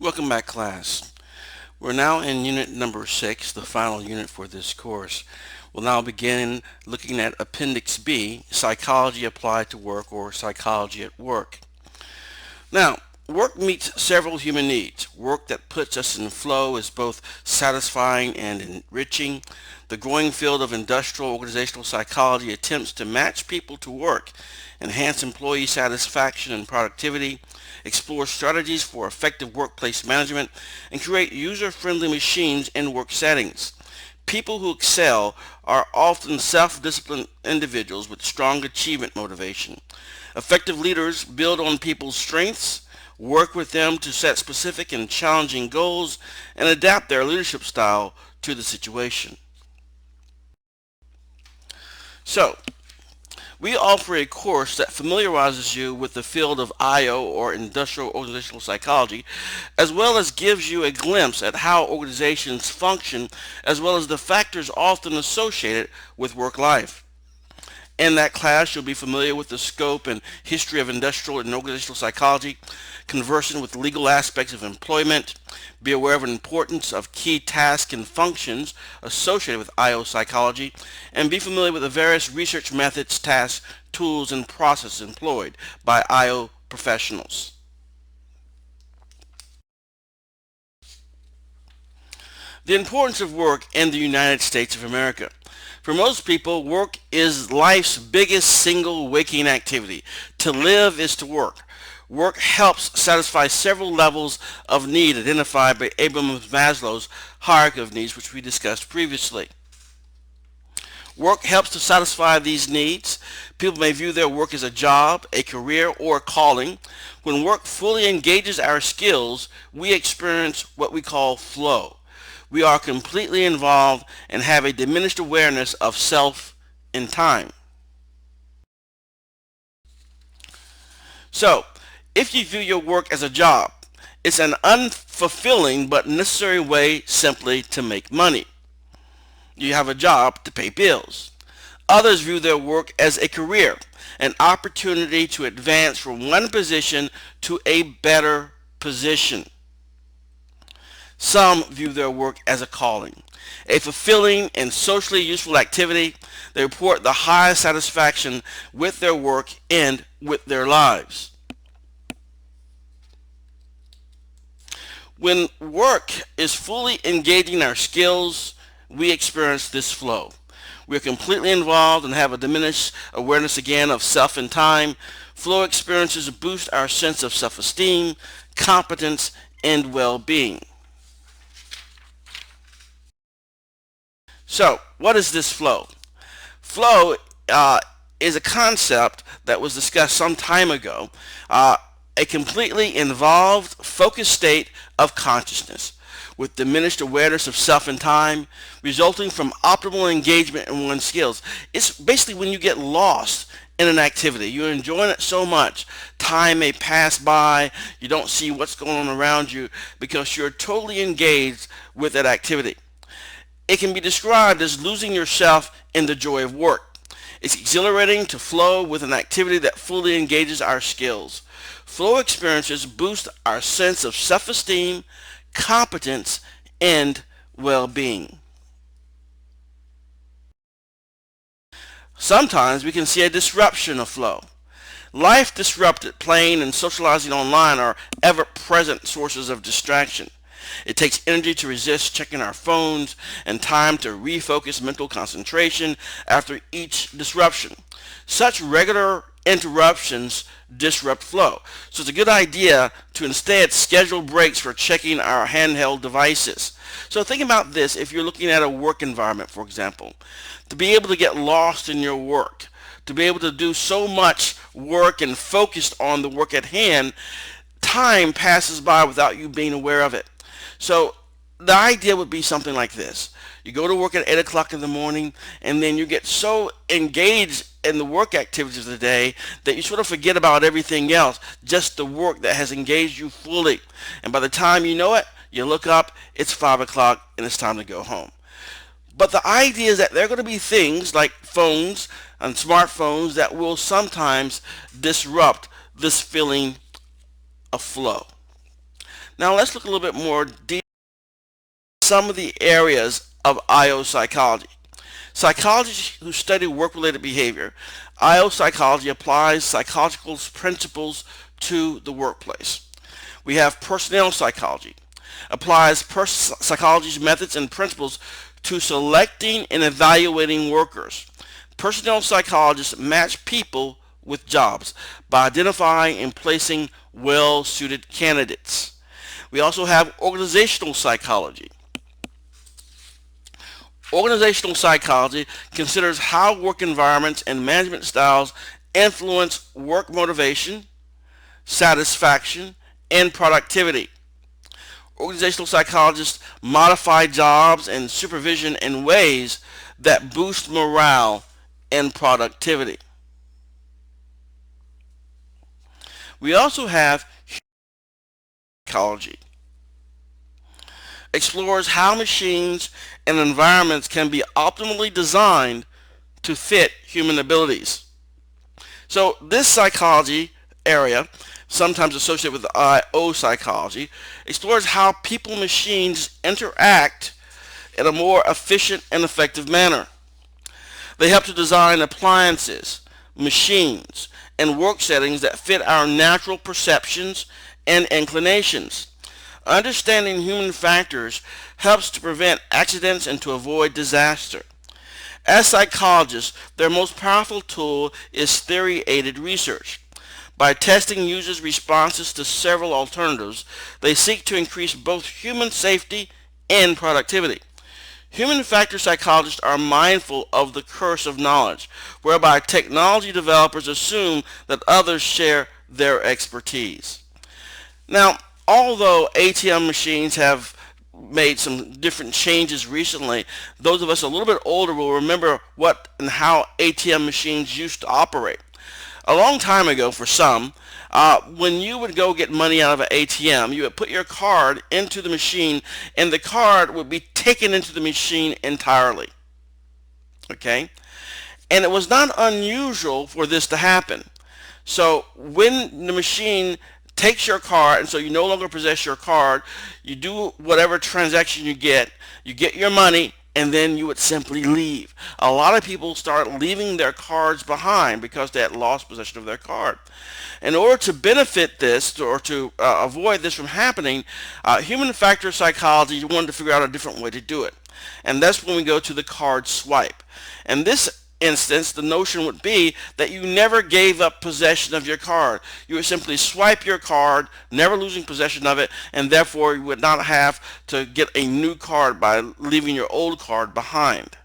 Welcome back, class. We're now in unit number 6, the final unit for this course. We'll now begin looking at Appendix B, Psychology Applied to Work, or Psychology at Work. Now, work meets several human needs. Work that puts us in flow is both satisfying and enriching. The growing field of industrial organizational psychology attempts to match people to work, enhance employee satisfaction and productivity, explore strategies for effective workplace management, and create user-friendly machines in work settings. People who excel are often self-disciplined individuals with strong achievement motivation. Effective leaders build on people's strengths, work with them to set specific and challenging goals, and adapt their leadership style to the situation. So, we offer a course that familiarizes you with the field of IO, or Industrial Organizational Psychology, as well as gives you a glimpse at how organizations function, as well as the factors often associated with work life. In that class, you'll be familiar with the scope and history of industrial and organizational psychology, conversant with legal aspects of employment, be aware of the importance of key tasks and functions associated with IO psychology, and be familiar with the various research methods, tasks, tools, and processes employed by IO professionals. The importance of work in the United States of America. For most people, work is life's biggest single waking activity. To live is to work. Work helps satisfy several levels of need identified by Abraham Maslow's hierarchy of needs, which we discussed previously. Work helps to satisfy these needs. People may view their work as a job, a career, or a calling. When work fully engages our skills, we experience what we call flow. We are completely involved and have a diminished awareness of self and time. So, if you view your work as a job, it's an unfulfilling but necessary way simply to make money. You have a job to pay bills. Others view their work as a career, an opportunity to advance from one position to a better position. Some view their work as a calling, a fulfilling and socially useful activity. They report the highest satisfaction with their work and with their lives. When work is fully engaging our skills, we experience this flow. We are completely involved and have a diminished awareness again of self and time. Flow experiences boost our sense of self-esteem, competence, and well-being. So, what is this flow? Flow is a concept that was discussed some time ago, a completely involved, focused state of consciousness with diminished awareness of self and time, resulting from optimal engagement in one's skills. It's basically when you get lost in an activity. You're enjoying it so much, time may pass by, you don't see what's going on around you because you're totally engaged with that activity. It can be described as losing yourself in the joy of work. It's exhilarating to flow with an activity that fully engages our skills. Flow experiences boost our sense of self-esteem, competence, and well-being. Sometimes we can see a disruption of flow. Life disrupted, playing and socializing online are ever-present sources of distraction. It takes energy to resist checking our phones and time to refocus mental concentration after each disruption. Such regular interruptions disrupt flow. So it's a good idea to instead schedule breaks for checking our handheld devices. So think about this if you're looking at a work environment, for example. To be able to get lost in your work, to be able to do so much work and focused on the work at hand, time passes by without you being aware of it. So the idea would be something like this. You go to work at 8 o'clock in the morning, and then you get so engaged in the work activities of the day that you sort of forget about everything else, just the work that has engaged you fully. And by the time you know it, you look up, it's 5 o'clock, and it's time to go home. But the idea is that there are going to be things like phones and smartphones that will sometimes disrupt this feeling of flow. Now let's look a little bit more deep at some of the areas of IO psychology. Psychologists who study work-related behavior. IO psychology applies psychological principles to the workplace. We have personnel psychology. Applies psychology's methods and principles to selecting and evaluating workers. Personnel psychologists match people with jobs by identifying and placing well-suited candidates. We also have organizational psychology. Organizational psychology considers how work environments and management styles influence work motivation, satisfaction, and productivity. Organizational psychologists modify jobs and supervision in ways that boost morale and productivity. We also have human psychology. Explores how machines and environments can be optimally designed to fit human abilities. So this psychology area, sometimes associated with IO psychology, explores how people and machines interact in a more efficient and effective manner. They help to design appliances, machines, and work settings that fit our natural perceptions and inclinations. Understanding human factors helps to prevent accidents and to avoid disaster. As psychologists, their most powerful tool is theory-aided research. By testing users' responses to several alternatives, they seek to increase both human safety and productivity. Human factor psychologists are mindful of the curse of knowledge, whereby technology developers assume that others share their expertise. Now, although ATM machines have made some different changes recently, those of us a little bit older will remember what and how ATM machines used to operate. A long time ago, for some, when you would go get money out of an ATM, you would put your card into the machine and the card would be taken into the machine entirely. Okay? And it was not unusual for this to happen. So when the machine takes your card, and so you no longer possess your card, you do whatever transaction you get your money, and then you would simply leave. A lot of people start leaving their cards behind because they had lost possession of their card. In order to benefit this, or to avoid this from happening, human factor psychology wanted to figure out a different way to do it. And that's when we go to the card swipe. In this instance, the notion would be that you never gave up possession of your card. You would simply swipe your card, never losing possession of it, and therefore you would not have to get a new card by leaving your old card behind.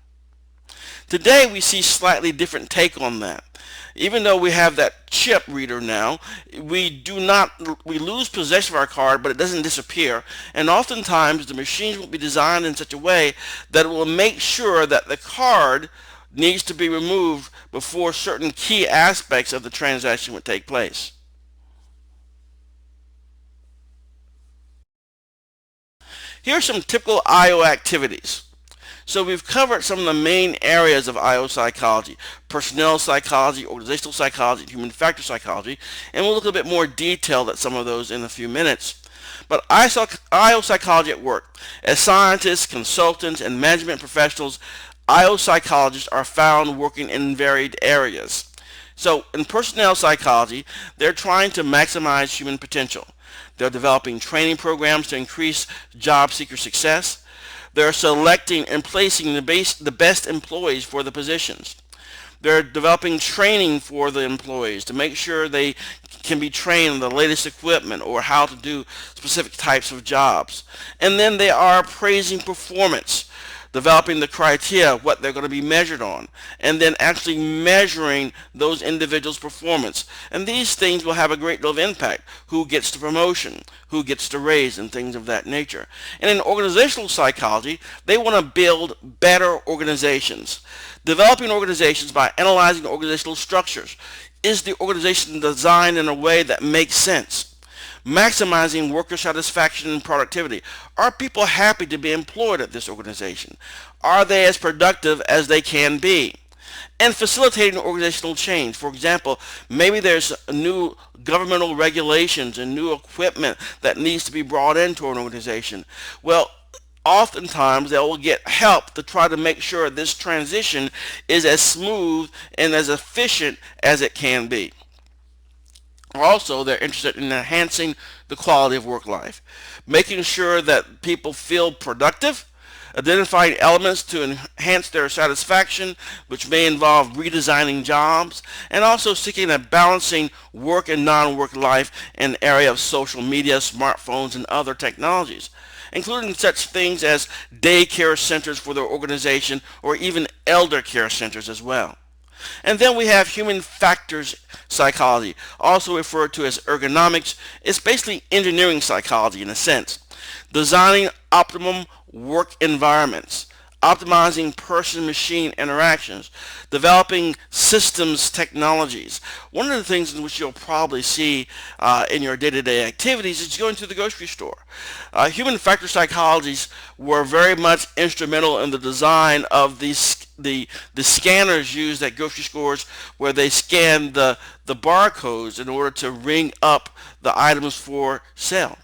Today we see slightly different take on that. Even though we have that chip reader now, we lose possession of our card, but it doesn't disappear. And oftentimes the machines will be designed in such a way that it will make sure that the card needs to be removed before certain key aspects of the transaction would take place. Here are some typical IO activities. So we've covered some of the main areas of IO psychology: personnel psychology, organizational psychology, human factor psychology, and we'll look a bit more detailed at some of those in a few minutes. But IO psychology at work. As scientists, consultants, and management professionals, IO psychologists are found working in varied areas. So in personnel psychology, they're trying to maximize human potential. They're developing training programs to increase job seeker success. They're selecting and placing the best employees for the positions. They're developing training for the employees to make sure they can be trained on the latest equipment or how to do specific types of jobs. And then they are appraising performance, developing the criteria, what they're going to be measured on, and then actually measuring those individuals' performance. And these things will have a great deal of impact. Who gets the promotion, who gets the raise, and things of that nature. And in organizational psychology, they want to build better organizations. Developing organizations by analyzing organizational structures. Is the organization designed in a way that makes sense? Maximizing worker satisfaction and productivity. Are people happy to be employed at this organization? Are they as productive as they can be? and facilitating organizational change. For example, maybe there's new governmental regulations and new equipment that needs to be brought into an organization. Well, oftentimes they will get help to try to make sure this transition is as smooth and as efficient as it can be. Also, they're interested in enhancing the quality of work life, making sure that people feel productive, identifying elements to enhance their satisfaction, which may involve redesigning jobs, and also seeking a balancing work and non-work life in the area of social media, smartphones, and other technologies, including such things as daycare centers for their organization or even elder care centers as well. And then we have human factors psychology, also referred to as ergonomics. It's basically engineering psychology in a sense, designing optimum work environments, optimizing person-machine interactions, developing systems technologies. One of the things in which you'll probably see in your day-to-day activities is going to the grocery store. Human factor psychologists were very much instrumental in the design of the scanners used at grocery stores, where they scan the barcodes in order to ring up the items for sale.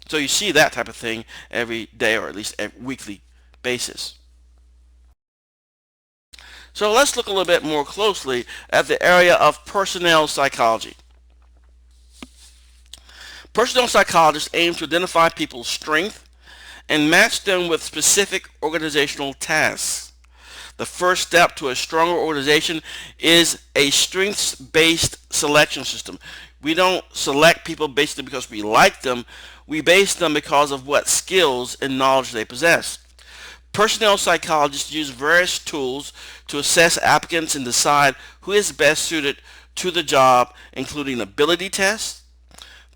So you see that type of thing every day, or at least every weekly basis. So let's look a little bit more closely at the area of personnel psychology. Personnel psychologists aim to identify people's strengths and match them with specific organizational tasks. The first step to a stronger organization is a strengths-based selection system. We don't select people basically because we like them. We base them because of what skills and knowledge they possess. Personnel psychologists use various tools to assess applicants and decide who is best suited to the job, including ability tests,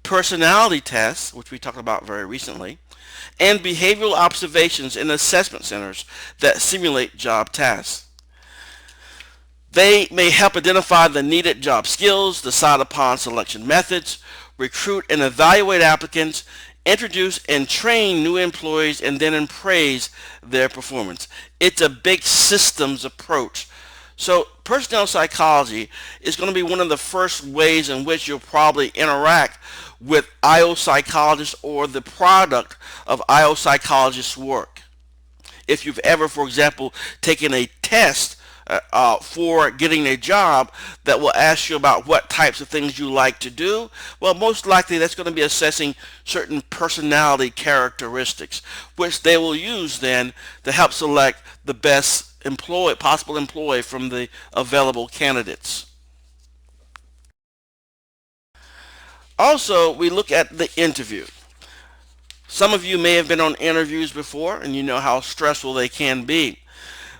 personality tests, which we talked about very recently, and behavioral observations in assessment centers that simulate job tasks. They may help identify the needed job skills, decide upon selection methods, recruit and evaluate applicants, introduce and train new employees, and then appraise their performance. It's a big systems approach. So personnel psychology is going to be one of the first ways in which you'll probably interact with IO psychologists or the product of IO psychologists' work. If you've ever, for example, taken a test for getting a job that will ask you about what types of things you like to do, well, most likely that's going to be assessing certain personality characteristics, which they will use then to help select the best possible employee from the available candidates. Also, we look at the interview. Some of you may have been on interviews before, and you know how stressful they can be.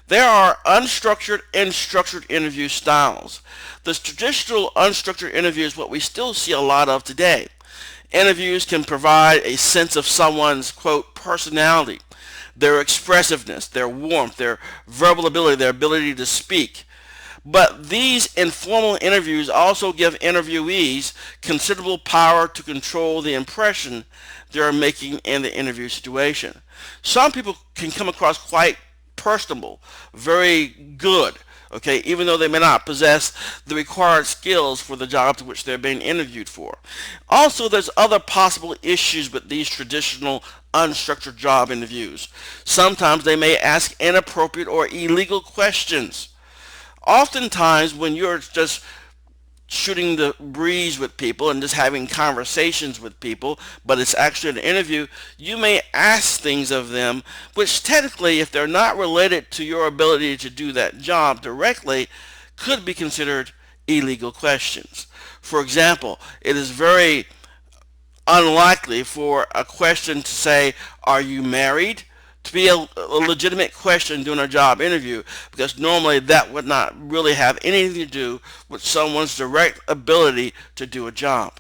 There are unstructured and structured interview styles. The traditional unstructured interview is what we still see a lot of today. Interviews can provide a sense of someone's, quote, personality, their expressiveness, their warmth, their verbal ability, their ability to speak. But these informal interviews also give interviewees considerable power to control the impression they are making in the interview situation. Some people can come across quite personable, very good, okay, even though they may not possess the required skills for the job to which they're being interviewed for. Also, there's other possible issues with these traditional unstructured job interviews. Sometimes they may ask inappropriate or illegal questions. Oftentimes, when you're just shooting the breeze with people and just having conversations with people, but it's actually an interview, you may ask things of them which technically, if they're not related to your ability to do that job directly, could be considered illegal questions. For example, it is very unlikely for a question to say, "Are you married?" to be a legitimate question during a job interview, because normally that would not really have anything to do with someone's direct ability to do a job.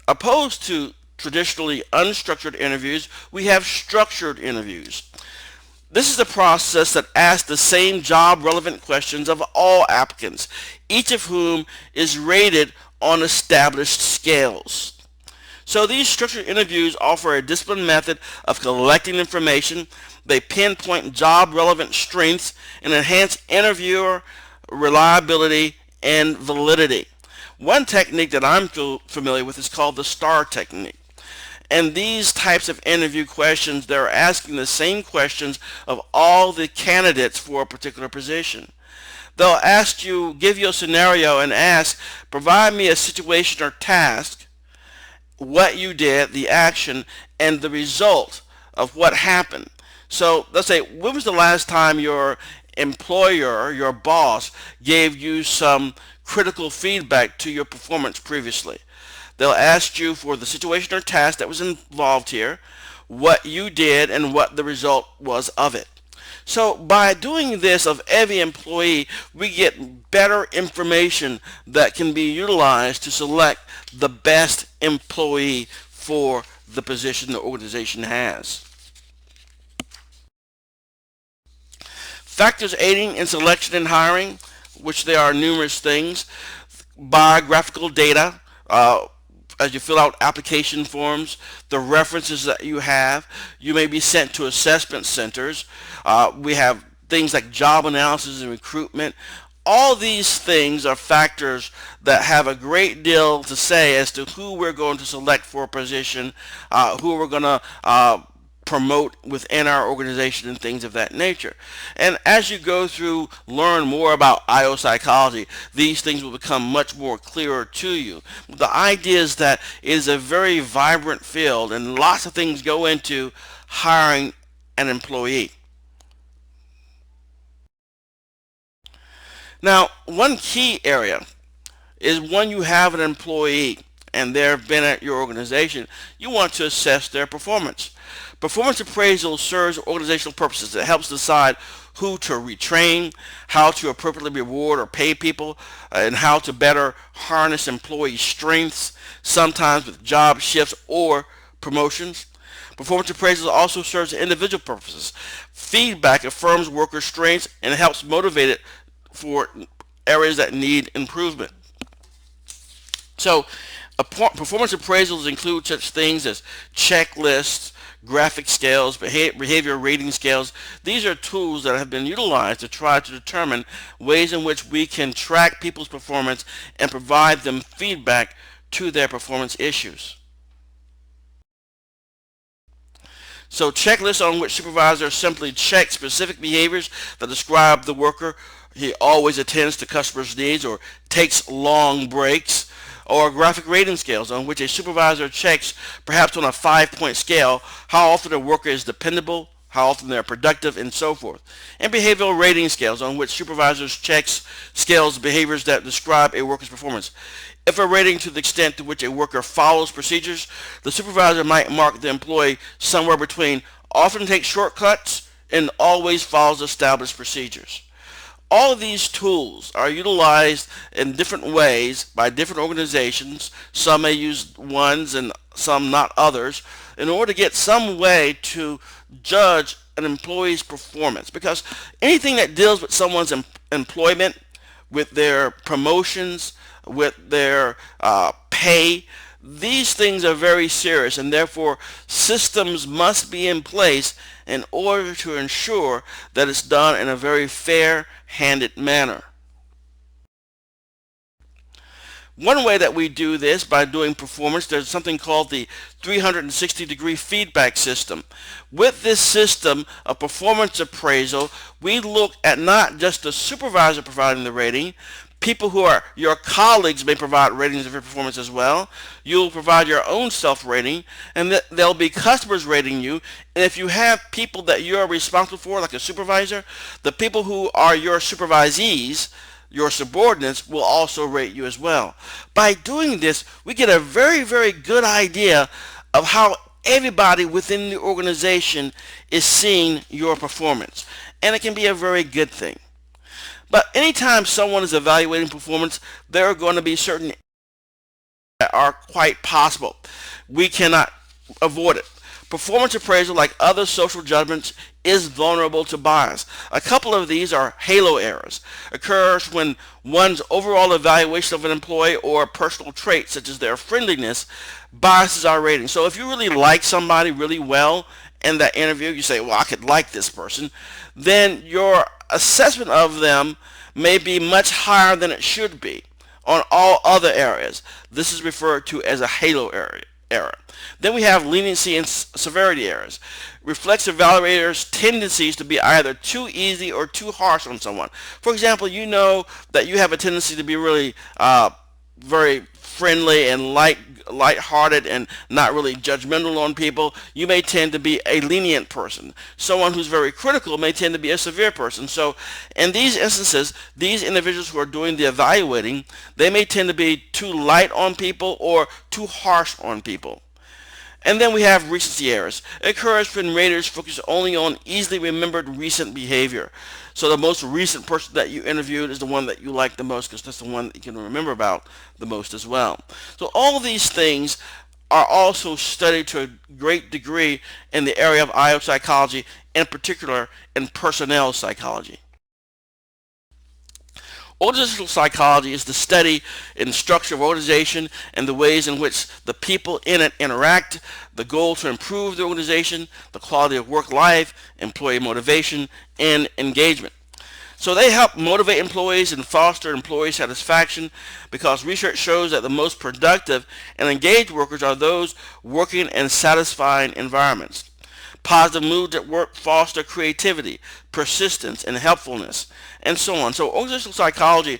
Opposed to traditionally unstructured interviews, we have structured interviews. This is a process that asks the same job relevant questions of all applicants, each of whom is rated on established scales. So these structured interviews offer a disciplined method of collecting information. They pinpoint job-relevant strengths and enhance interviewer reliability and validity. One technique that I'm familiar with is called the STAR technique. And these types of interview questions, they're asking the same questions of all the candidates for a particular position. They'll give you a scenario and ask, provide me a situation or task, what you did, the action, and the result of what happened. So let's say, when was the last time your employer, your boss, gave you some critical feedback to your performance previously? They'll ask you for the situation or task that was involved here, what you did, and what the result was of it. So by doing this of every employee, we get better information that can be utilized to select the best employee for the position the organization has. Factors aiding in selection and hiring, which there are numerous things. Biographical data, as you fill out application forms, the references that you have. You may be sent to assessment centers. We have things like job analysis and recruitment. All these things are factors that have a great deal to say as to who we're going to select for a position, who we're going to promote within our organization, and things of that nature. And as you go through, learn more about IO psychology, these things will become much more clearer to you. The idea is that it is a very vibrant field, and lots of things go into hiring an employee. Now, one key area is when you have an employee and they've been at your organization, you want to assess their performance. Performance appraisal serves organizational purposes. It helps decide who to retrain, how to appropriately reward or pay people, and how to better harness employee strengths, sometimes with job shifts or promotions. Performance appraisal also serves individual purposes. Feedback affirms worker strengths and helps motivate it for areas that need improvement. So performance appraisals include such things as checklists, graphic scales, behavior rating scales. These are tools that have been utilized to try to determine ways in which we can track people's performance and provide them feedback to their performance issues. So checklists on which supervisors simply check specific behaviors that describe the worker. He always attends to customers' needs or takes long breaks. Or graphic rating scales on which a supervisor checks, perhaps on a 5-point scale, how often a worker is dependable, how often they're productive, and so forth. And behavioral rating scales on which supervisors checks scales behaviors that describe a worker's performance. If a rating to the extent to which a worker follows procedures, the supervisor might mark the employee somewhere between often takes shortcuts and always follows established procedures. All of these tools are utilized in different ways by different organizations. Some may use ones and some not others, in order to get some way to judge an employee's performance. Because anything that deals with someone's employment, with their promotions, with their pay, these things are very serious, and therefore systems must be in place in order to ensure that it's done in a very fair-handed manner. One way that we do this by doing performance, there's something called the 360-degree feedback system. With this system of performance appraisal, we look at not just the supervisor providing the rating. People who are your colleagues may provide ratings of your performance as well. You'll provide your own self-rating, and there'll be customers rating you. And if you have people that you're responsible for, like a supervisor, the people who are your supervisees, your subordinates, will also rate you as well. By doing this, we get a very, very good idea of how everybody within the organization is seeing your performance. And it can be a very good thing. But anytime someone is evaluating performance, there are going to be certain that are quite possible. We cannot avoid it. Performance appraisal, like other social judgments, is vulnerable to bias. A couple of these are halo errors. Occurs when one's overall evaluation of an employee or personal traits such as their friendliness biases our rating. So if you really like somebody really well in that interview, you say, well, I could like this person, then your assessment of them may be much higher than it should be on all other areas. This is referred to as a halo error. Then we have leniency and severity errors. Reflects evaluators' tendencies to be either too easy or too harsh on someone. For example, you know that you have a tendency to be really very friendly and light-hearted and not really judgmental on people. You may tend to be a lenient person. Someone who's very critical may tend to be a severe person. So in these instances, these individuals who are doing the evaluating, they may tend to be too light on people or too harsh on people. And then we have recency errors. It occurs when raters focus only on easily remembered recent behavior. So the most recent person that you interviewed is the one that you like the most because that's the one that you can remember about the most as well. So all of these things are also studied to a great degree in the area of IO psychology, in particular in personnel psychology. Organizational psychology is the study in the structure of organization and the ways in which the people in it interact, the goal to improve the organization, the quality of work life, employee motivation, and engagement. So they help motivate employees and foster employee satisfaction because research shows that the most productive and engaged workers are those working in satisfying environments. Positive moods at work foster creativity, persistence, and helpfulness, and so on. So organizational psychology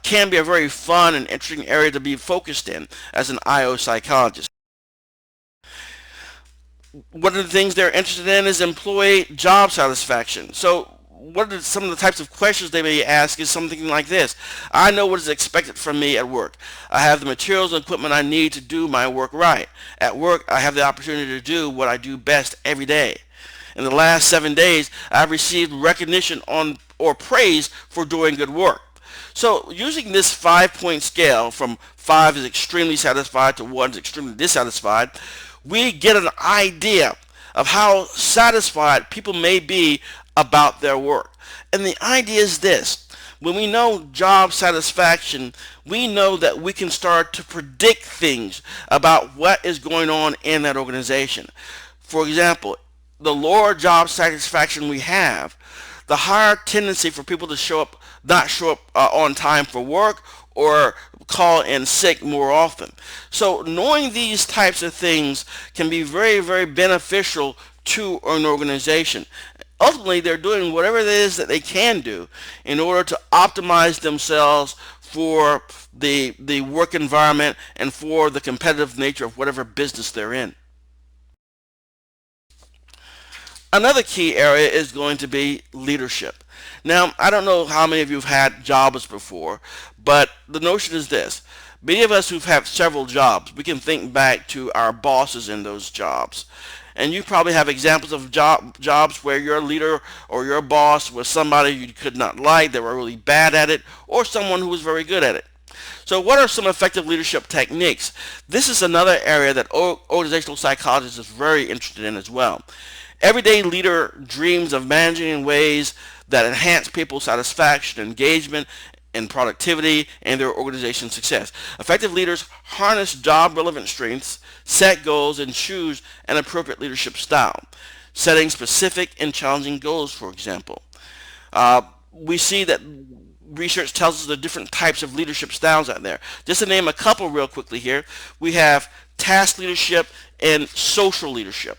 can be a very fun and interesting area to be focused in as an IO psychologist. One of the things they're interested in is employee job satisfaction. So what are some of the types of questions they may ask is something like this. I know what is expected from me at work. I have the materials and equipment I need to do my work right. At work, I have the opportunity to do what I do best every day. In the last 7 days, I've received recognition on or praise for doing good work. So using this 5-point scale from 5 is extremely satisfied to 1 is extremely dissatisfied, we get an idea of how satisfied people may be about their work. And the idea is this: when we know job satisfaction, we know that we can start to predict things about what is going on in that organization. For example, the lower job satisfaction we have, the higher tendency for people to not show up on time for work or call in sick more often. So knowing these types of things can be very, very beneficial to an organization. Ultimately, they're doing whatever it is that they can do in order to optimize themselves for the work environment and for the competitive nature of whatever business they're in. Another key area is going to be leadership. Now, I don't know how many of you have had jobs before, but the notion is this. Many of us who've had several jobs, we can think back to our bosses in those jobs. And you probably have examples of jobs where your leader or your boss was somebody you could not like, they were really bad at it, or someone who was very good at it. So what are some effective leadership techniques? This is another area that organizational psychologists is very interested in as well. Everyday leader dreams of managing in ways that enhance people's satisfaction, engagement, and productivity and their organization's success. Effective leaders harness job-relevant strengths, set goals, and choose an appropriate leadership style, setting specific and challenging goals, for example. We see that research tells us the different types of leadership styles out there. Just to name a couple real quickly here, we have task leadership and social leadership.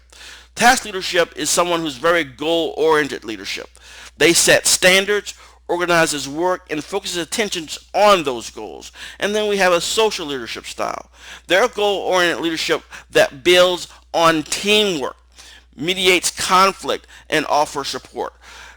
Task leadership is someone who's very goal-oriented leadership. They set standards, organizes work, and focuses attention on those goals. And then we have a social leadership style. They're goal-oriented leadership that builds on teamwork, mediates conflict, and offers support.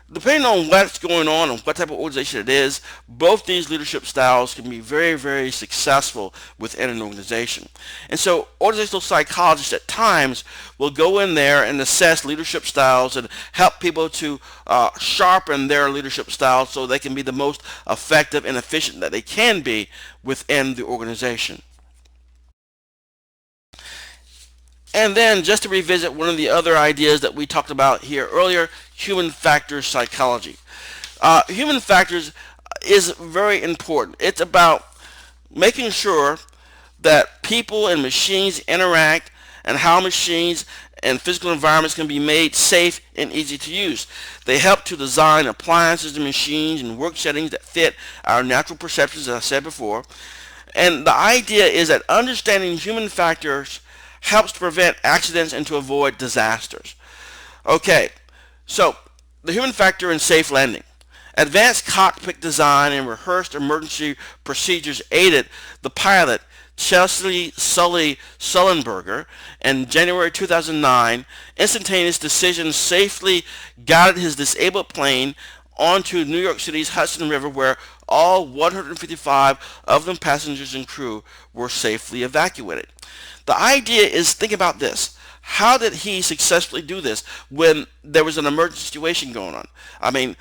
Depending on what's going on and what type of organization it is, both these leadership styles can be very, very successful within an organization. And so organizational psychologists at times will go in there and assess leadership styles and help people to sharpen their leadership styles so they can be the most effective and efficient that they can be within the organization. And then just to revisit one of the other ideas that we talked about here earlier, human factors psychology. Human factors is very important. It's about making sure that people and machines interact and how machines and physical environments can be made safe and easy to use. They help to design appliances and machines and work settings that fit our natural perceptions, as I said before. And the idea is that understanding human factors helps to prevent accidents and to avoid disasters. Okay, so the human factor in safe landing. Advanced cockpit design and rehearsed emergency procedures aided the pilot Chesley Sully Sullenberger in January 2009. Instantaneous decision safely guided his disabled plane onto New York City's Hudson River, where all 155 of the passengers and crew were safely evacuated. The idea is, think about this. How did he successfully do this when there was an emergency situation going on? I mean,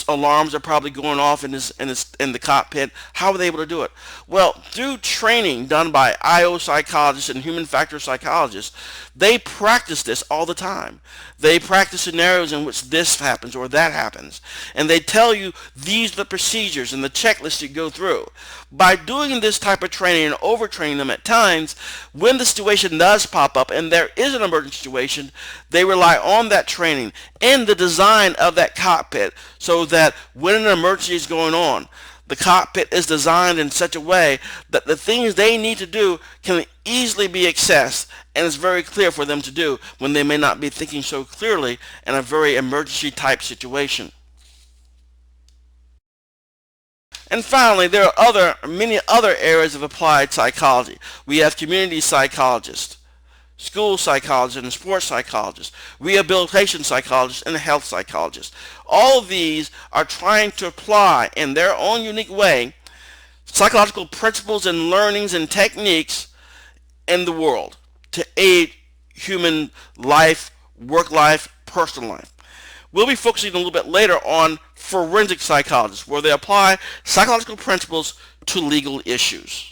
alarms are probably going off in the cockpit. How were they able to do it? Well, through training done by IO psychologists and human factor psychologists, they practice this all the time. They practice scenarios in which this happens or that happens, and they tell you these are the procedures and the checklist you go through. By doing this type of training and overtraining them at times, when the situation does pop up and there is an emergency situation, they rely on that training and the design of that cockpit so that when an emergency is going on, the cockpit is designed in such a way that the things they need to do can easily be accessed, and it's very clear for them to do when they may not be thinking so clearly in a very emergency type situation. And finally, there are many other areas of applied psychology. We have community psychologists, school psychologists and sports psychologists, rehabilitation psychologists, and health psychologists. All of these are trying to apply in their own unique way psychological principles and learnings and techniques in the world to aid human life, work life, personal life. We'll be focusing a little bit later on forensic psychologists, where they apply psychological principles to legal issues.